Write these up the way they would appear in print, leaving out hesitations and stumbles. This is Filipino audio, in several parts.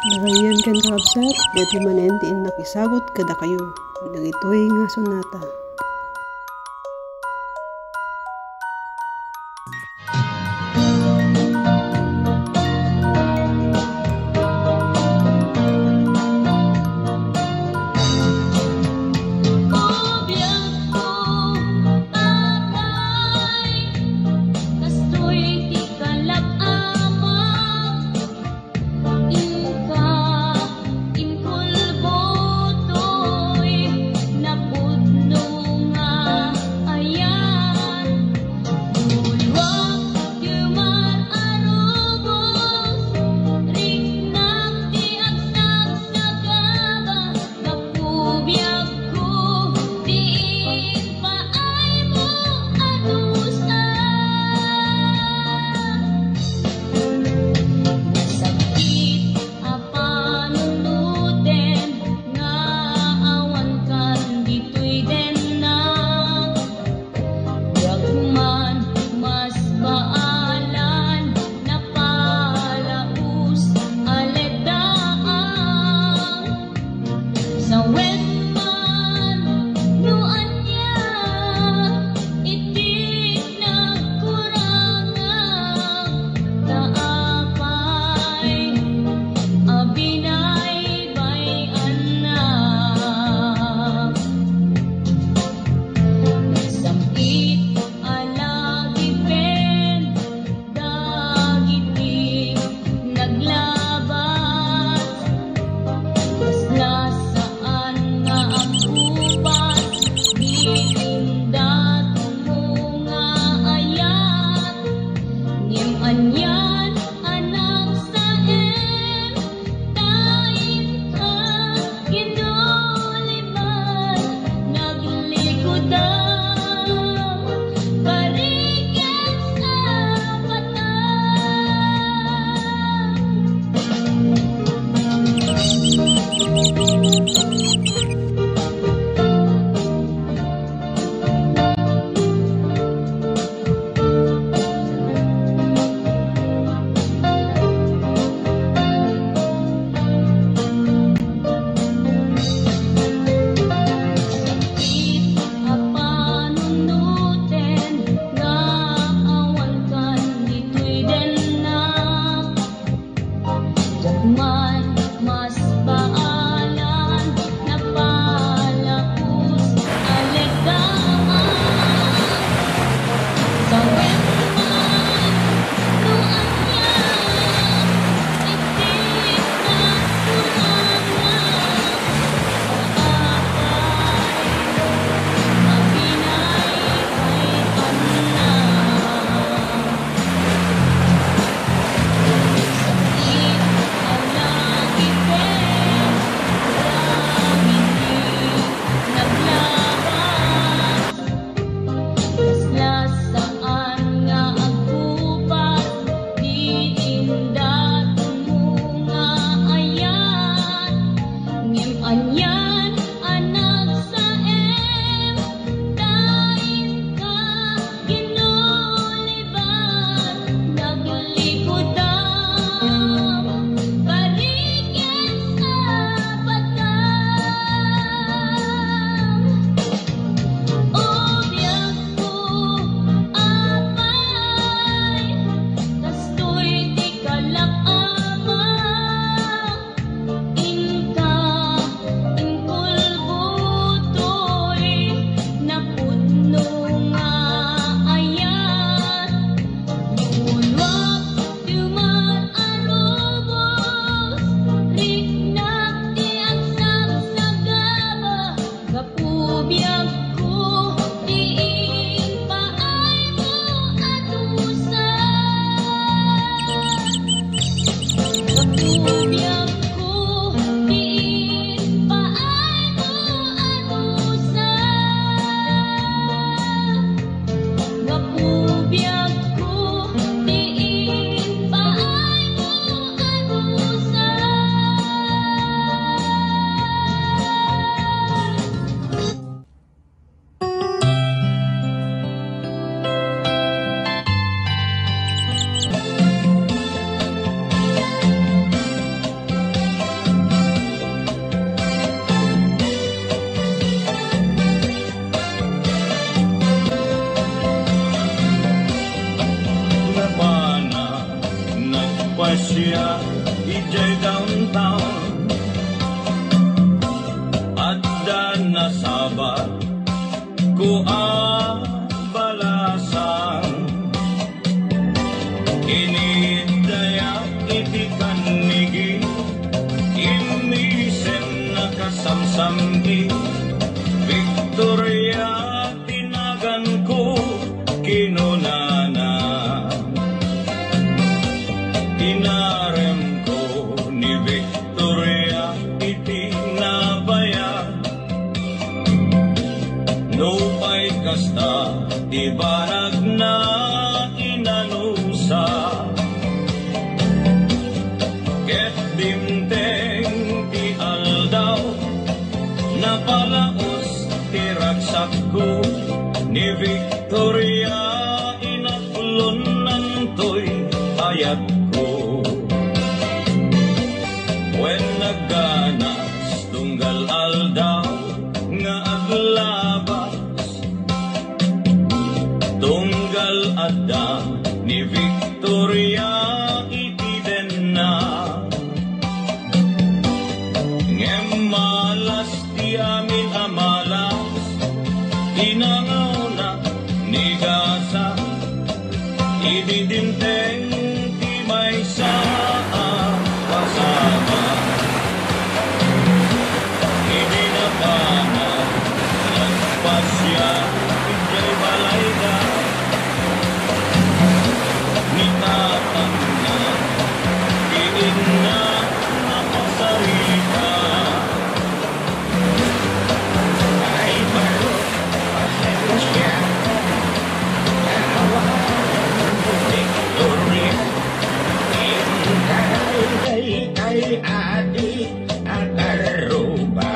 Dagayem ken kakabsat, dati manentiin nakisagot kada kayo. Dagitoy nga sonata. nagpasya ijay downtown at nasabat ko balasan inidaya iti kanigi imisen nakasamsamgi Victoria tinagan ko kinunana inarem ko ni Victoria iti nabaya no pa'y kasta di barag na inanusa ket dimteng ti aldaw napalaos ti ragsak ko ni Victoria inaklon nantoy ayat ko when nagganas tunggal aldaw nga aglabas tunggal adda ni Victoria iti denna ngem malas ti amin amalas inangaw na ni gasa ididinteng ti may saa pasama idinapana nagpasya ijay balayda nitapang na iin na napasarita ay baro pasero siya Victoria intay kay adi at aruba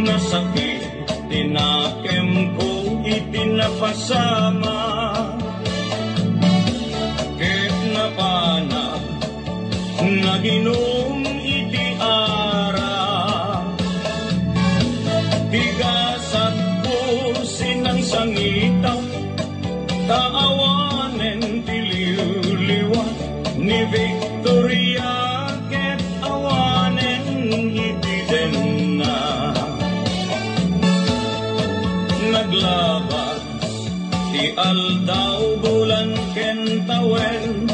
nasakit tinakem ko itinapasama ket napana naginom iti ara tigasat ko sinang sangita kaawanen tiliw-liwa ni Victoria ket awanen iti denna naglabas ti aldaw bulan ken tawen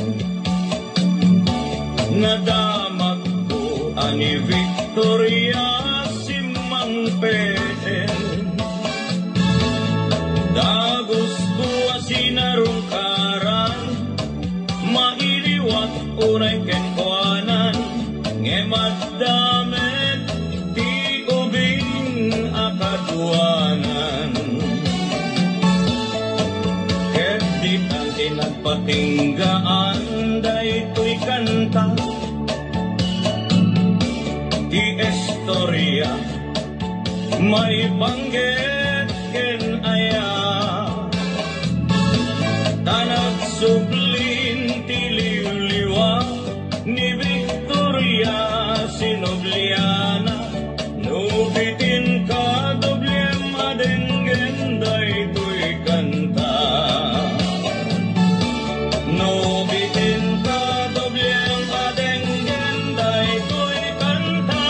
nadamag ko ani Victoria simang peden dagos ko asinarungkaran mailiwat unay ken kuanan ngemaddamet ti ubing akaduanan ket di ang inagpatinggaan daytoy kanta ti istorya may panggit ken aya tanag sublin ti liw-liwa ni Victoria sinobliana no bitin ka doblem adenggen daytoy kanta no bitin ka doblem adenggen daytoy kanta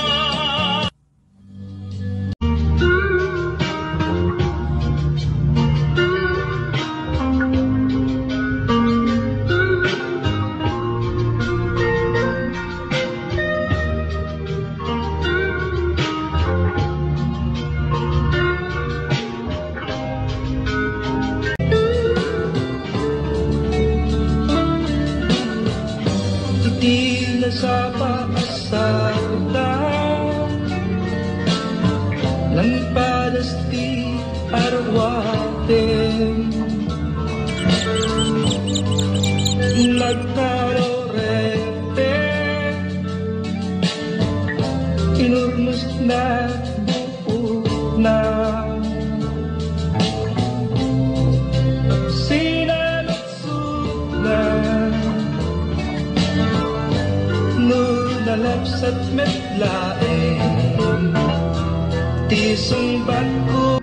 tila sa paasada ng palasti arwaten nagkarorete, inurnos na buo na, sinalutsot na, nunalapsat metlaeng, tisumbat ko.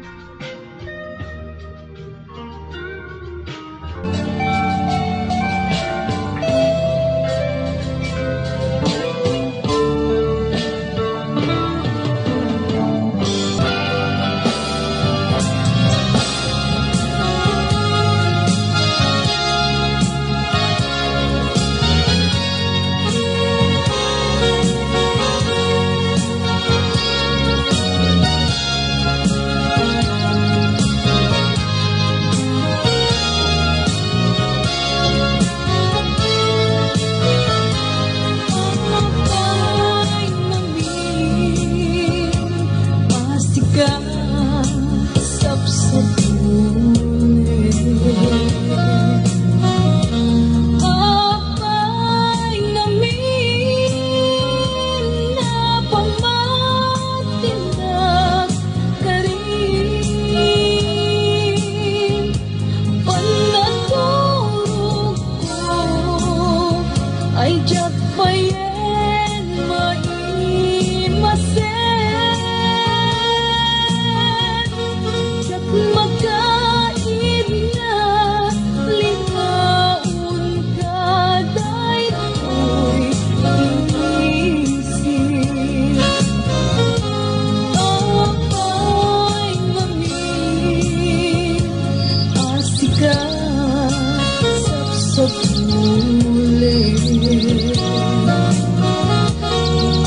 Ay jak payen maimasen, jak makain na lingaun kaday ko'y inisip. Apay ngamin asika sapsap muli.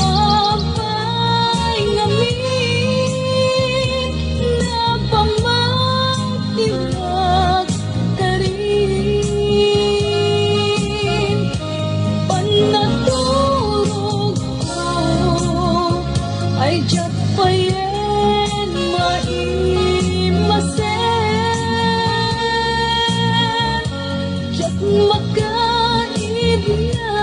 Apay ngamin na pamatiwag ka rin, panatulog ko ay jak payen maimasen, jak makain na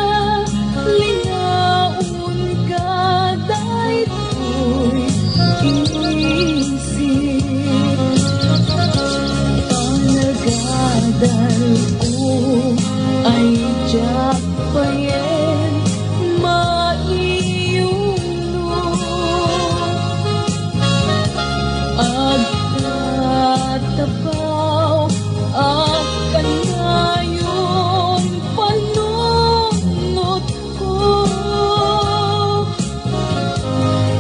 lingaun kaday ko'y inisip. Panagadal ko ay jak payen maiuno, agtatapaw akan ngayon panunot ko.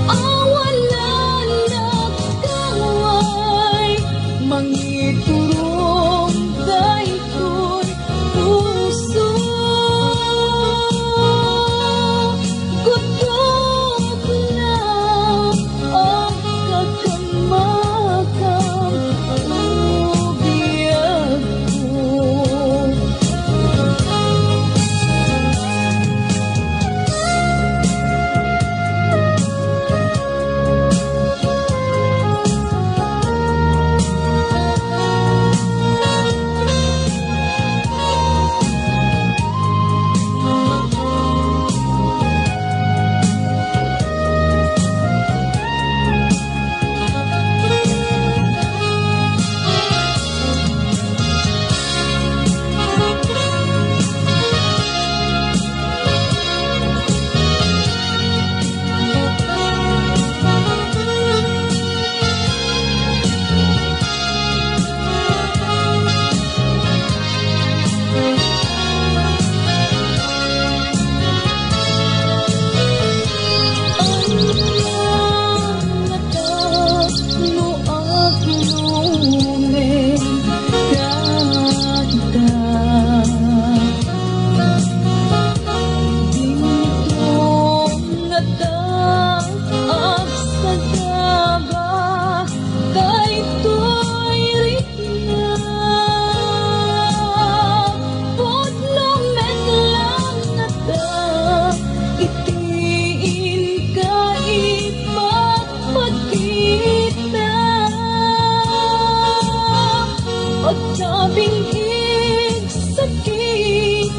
Awalan na kaway mangiturong daytoy puso, gutok na ang kakamakam ubiyag ko. Pagkabing sakit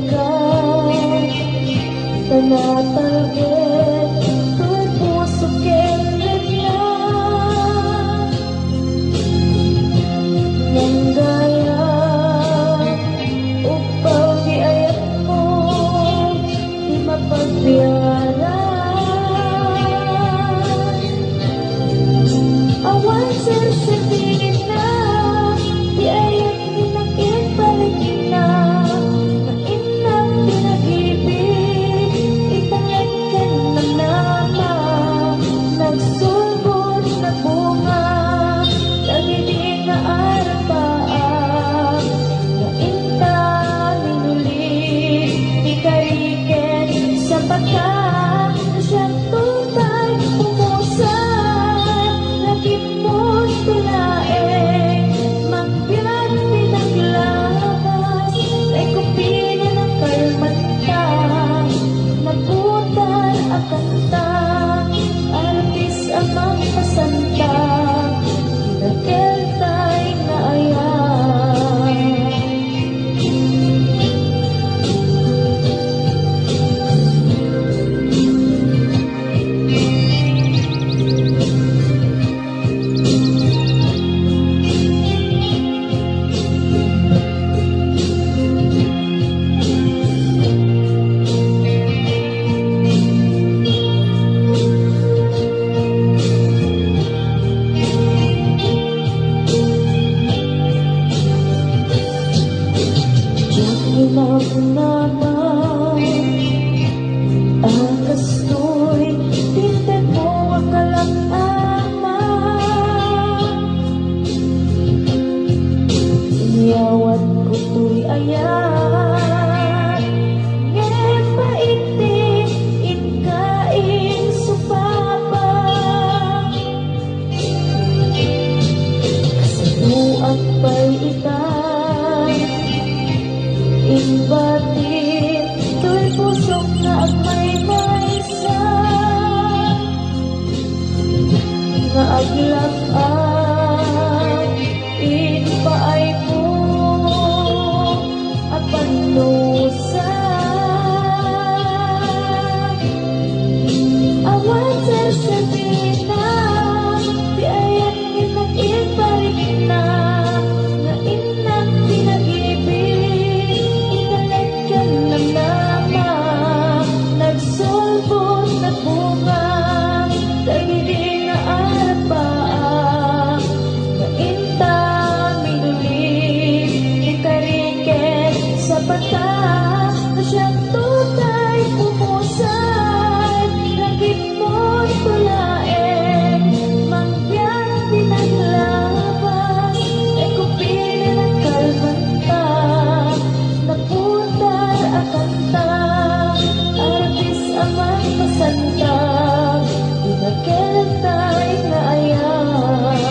ka tanatalgit ko'y puso kenlit na nang gaya upaw di ayat mo di mapagbiyaran awan sasabihin na di ayat ninakit balikin na mainang pinag-ibig italagkan ng nama nagsulbot na bunga lagi di naarapaan nainta minulit di kariken sa pagka siyang tutay pumusan lagi mo't tulaeng magbiyak pinaglabas ay kupina ng kalmantang nabutan ang kanta artis amang pasantang pinagkeltay na ayan love naman ang kastoy tinted mo ang kalangama iniyawat ko to'y ayan ngayon paitin inkain supapa kasabuan pa'y itan inbatid to'y pusok na agmay-maysa nga aglak-ang inpaay mo apanusa awan sasabihin na di ayan inag-ibalik na nga inang pinag-ibig italagkan ng nama nagsulbot na bunga lagi di naarapaan nainta minulit ikariket sa pata na siyang tutay pumusan lagit mo't tulaeng mangbiyak pinaglabas ay kupilin ang kalmanta naputar ang kanta artis amang pasanta pinagkeltay na ayan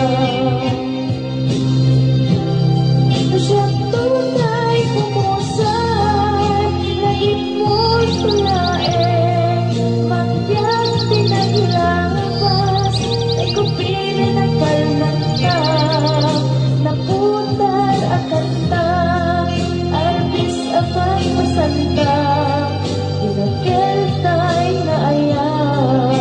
na siyang tunay pumusan lagit mo't tulaeng mangbiyak pinaglabas ay kupilin ang kalmanta naputar ang kanta artis amang pasanta pinagkeltay na ayan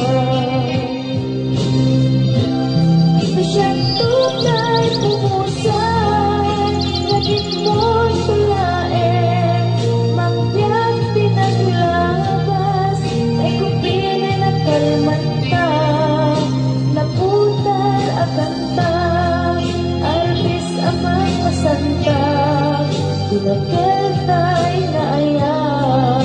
na siyang tunay pumusan lagit mo't tulaeng mangbiyak pinaglabas ay kupilin ang kalmanta naputar ang kanta artis amang pasanta pinagkeltay na ayan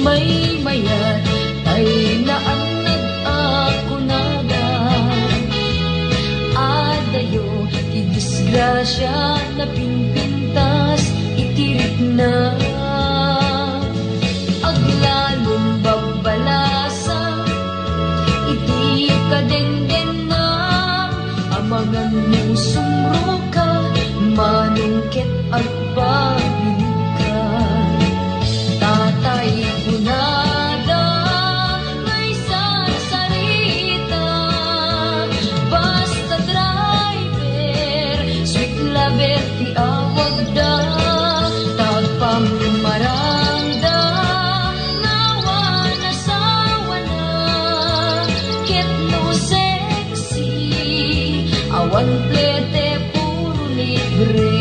may mayat ay naanad ako nada. Adayo ti disgrasya na pimpintas itirik na. Aglalong babalasa iti kadenden na. Amangan mong sumro ka, manungket at pabilig ka. Tatay kunada may sarsarita, basta driver sweet lover ti awag da. Tagpangmarangda nawa nasawa na, ket no sexy awan plete puro libre.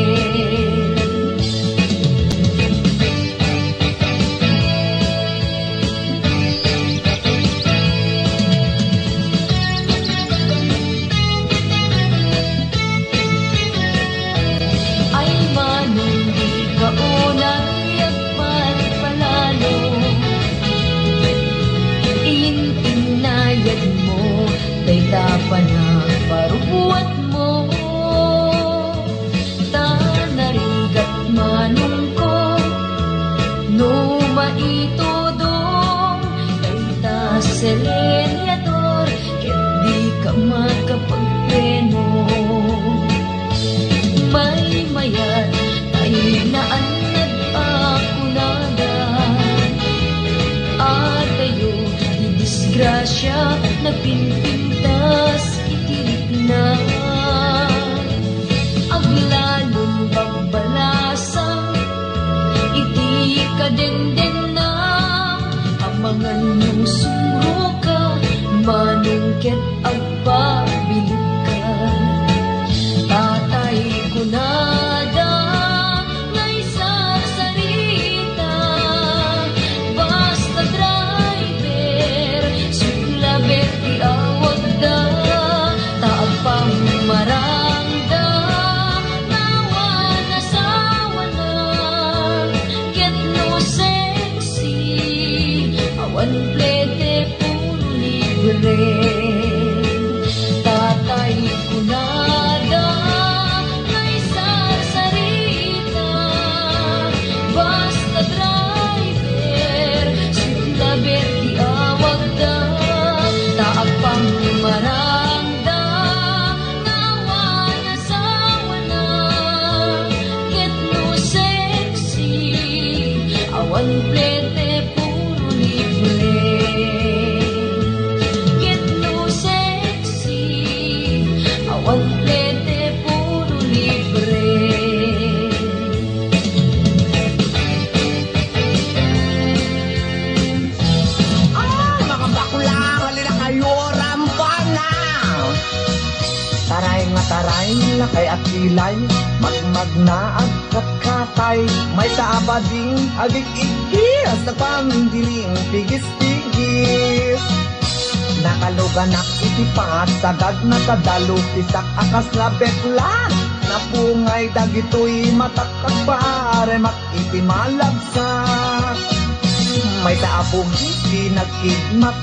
Parubuat mo tanarigat manong ko no maitudong kay ta selenyador ket di ka makapagpreno. May mayat ay naanad ako nada. Adayo di disgrasya na pimpintas na. Aglalong bagbalasa iti kadenden na. Amangan mong sumro ka, manungket agpabilig ka. Tatay kunada ngay sarsarita, basta driver sweet lover ti awag da. Pangmarangda nawa nasawa na, ket no sexy awan plete puro libre. Tatay kunada ngay sarsarita, basta driver sweet lover ti awag da. Taag pangmarangda awan plete puro libre. Get no sexy awan plete puro libre. Mga bakla, halina kayo, rampana. Taray nga taray, lakay at kilay, magmagna at katay, may saabading agig-igis, nagpangdiling pigis-pigis. Nakaluganak itipat, sagad na kadalo, pisak akas na beklan, napungay dagito'y matakak pare, makitimalagsak. May taapong hindi nag-igmak,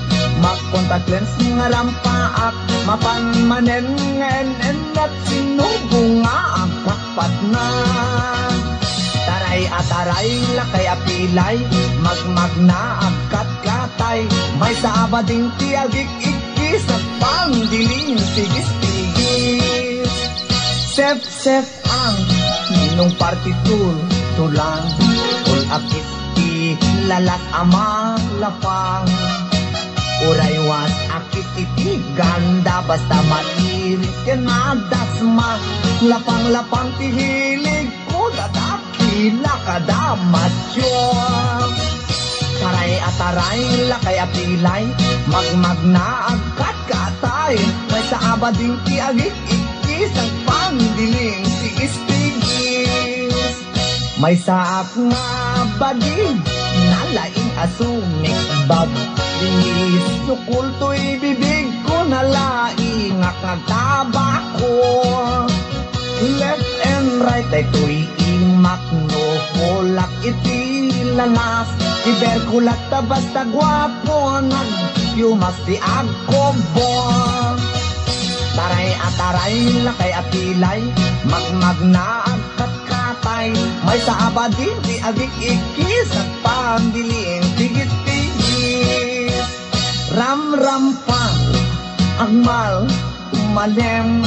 mag-contact lens nga rampaak, mapanmanen ngenen at sinubunga ang kakpat na. Taray at taray, lakay apilay, magmagna ang katkatay, may saabading tiagik-ikis at pangdiling tigis-tigis. Sef-sef ang ninong partitur, tulang, ul-akit lalat ama lapang, uraywas akit iti ganda, basta matiris yan madasma, lapang-lapang tihilig ko dadakila kadamatyo. Taray at taray, lakay apilay, magmagna agkat katay, may saabading tiagik-ikis ang pangdiling tigis-tigis. May saap nga bading nalaing asumik bab, linis sukul to'y bibig ko nalaing akagtabako. Left and right ay to'y imak no, kulak iti lanas, Iberkulat ta basta gwapo nagyumasti ako bon. Taray at taray, lakay at pilay, magmagna at katkatay. May saabadin, di agik ikis at pambilin, tigit-tigit. Ram-ram pa, agmal, malem.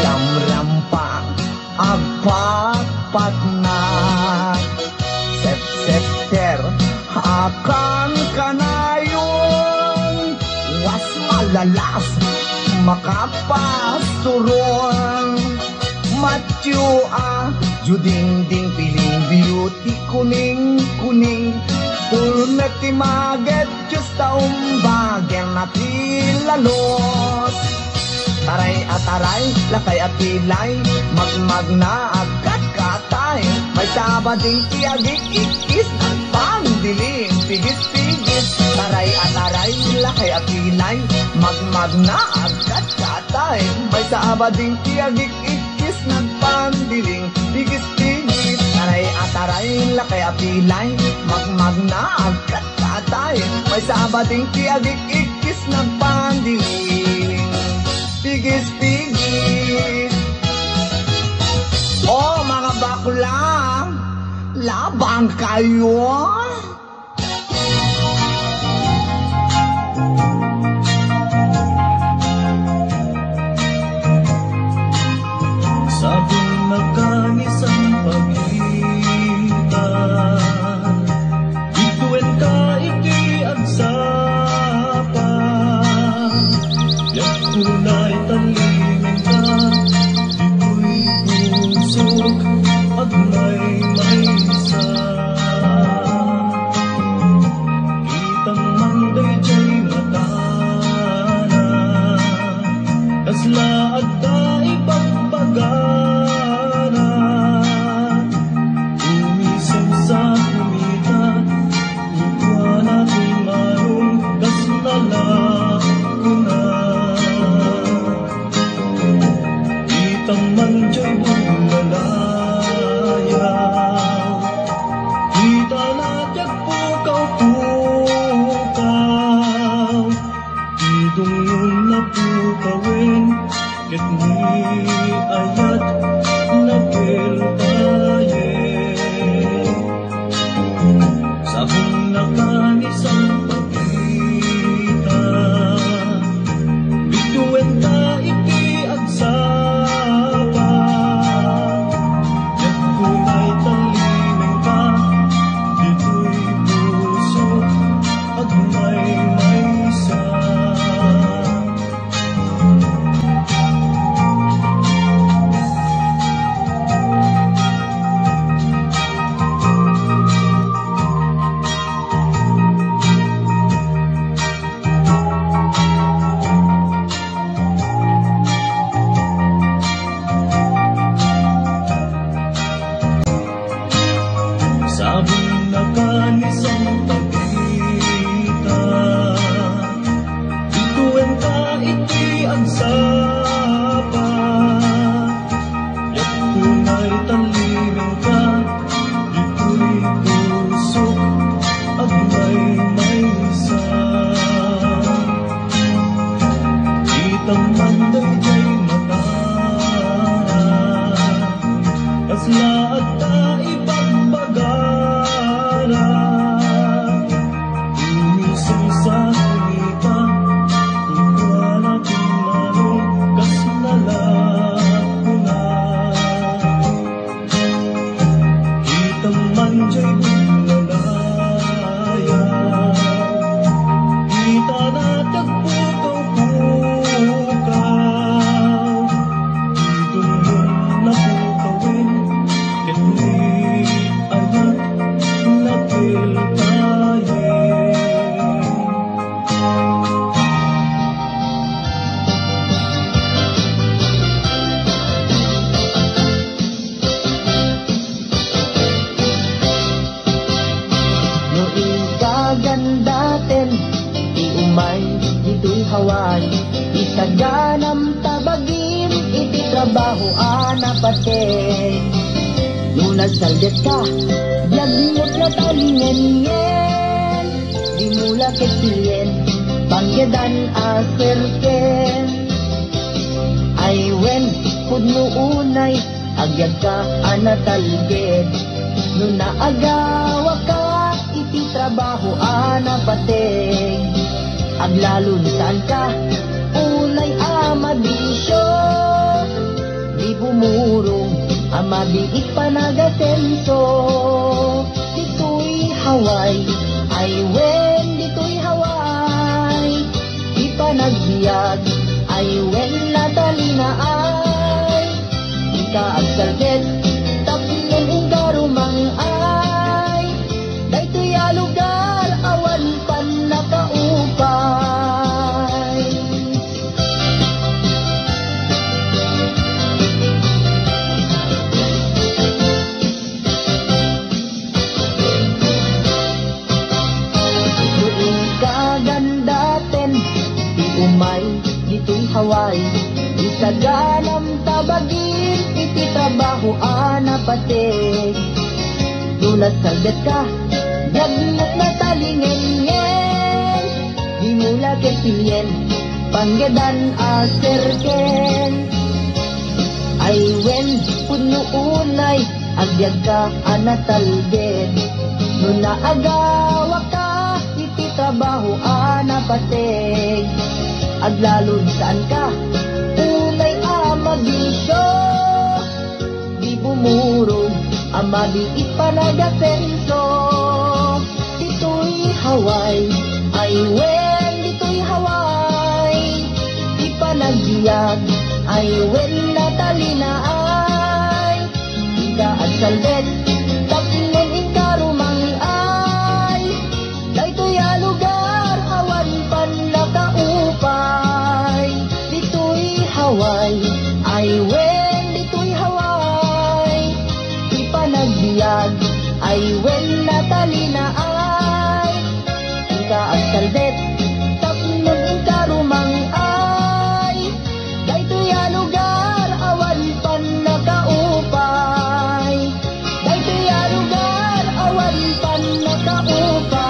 Ram-ram pa, agpat-pat na. Sep-septer, akan kanayon. Was malalas, makapasuron. Matyua, juding-ding piling beauty, kuning-kuning. Pulmet timaget, just taumbagen at ilalos. Taray at taray, lakay at pilay, magmagna agad katay. May sabading tiagik, ikis at pandiling, tigis-tigis. Taray at taray, lakay at pilay, magmagna agad katay. May sabading tiagik, ikis at pandiling, tigis-tigis. Taray at taray, lakay at pilay, magmagna agad katay. May sabading tiagik, ikis at pandiling, tigis-tigis. Oh, mga bakla, labang kayo. Sabong nagkanis ang pagitan, ituin ka ikiagsapan. Yak kunay talingin ka, ito'y pusok at may-maysa. Kitang manday diya'y matana, kasla at daipagpagana. Umisang sa kumita, ukwa natin marong kasnala ko na. Kitang mandya'y bumalayaw, kita natyak pukaw-pukaw. Idong yung napukawin, ket ni ayat nagkiltayen. Sabong nakanis ang pagkita, bituin ka ikiagsapa. Yak kunay talimeng ka, dito'y puso at may-maysa. Sabong nakanis ang pagkita, ituin ka ikiagsapa. Yak kunay talimeng ka, dito'y pusok at may-maysa. Kitang manday diya'y matana, kasla at daipagpagana. Umisang sa kumita, ukwa natin marong kasnala ko na. Kitang mandya'y bumalayaw, kita natag pukaw-pukaw. Itong yung napukawin, ket ni ayat nagkiltayen. No ikagandaten, di umay, dito'y haway. Itaganam tabagin, iti trabaho anapaten. No nagsaldet ka, Yagnot na talingan-ngan, di mula kesilien, bangyadan aserken. Ay wen, pudno unay, agyag ka anatalged. No naagawa ka, iti trabaho anapateg. Aglalon saan ka, unay amabisyo. Di bumurong, amabiit panagasenso. Dito'y Hawaii, ay wen, dito'y Hawaii. Di panagbiag, ay wen natalina ay. Di ka agsalget, tapingan ingarumang ay. Dayto'y alugar, awan pan nakaupay. Doon kagandaten, di umay, dito'y Hawaii. Di saganam tabagin, iti trabaho anapateg. Dulas salbet ka, yagnat na talingan-ngan. Di mula kesilien, panggedan aserken. Ay wen, puno unay, agyag ka anatalged. No naagawa ka, iti trabaho anapateg. Aglalon saan ka, unay amabisyo. Di bumurong, amabiit panagasenso. Dito'y Hawaii, ay wen, dito'y Hawaii. Di panagbiag, ay wen natalina ay. Di ka agsalbet, tapingan inkarumang ay. Dayto'y alugar, awan pan nakaupay. Dito'y Hawaii, ay wen, dito'y Hawaii. Di panagbiag, ay wen natalina ay. Di ka agsalbet, tapingan inkarumang ay. Dayto'y alugar, awan pan nakaupay. Dayto'y alugar, awan pan nakaupay.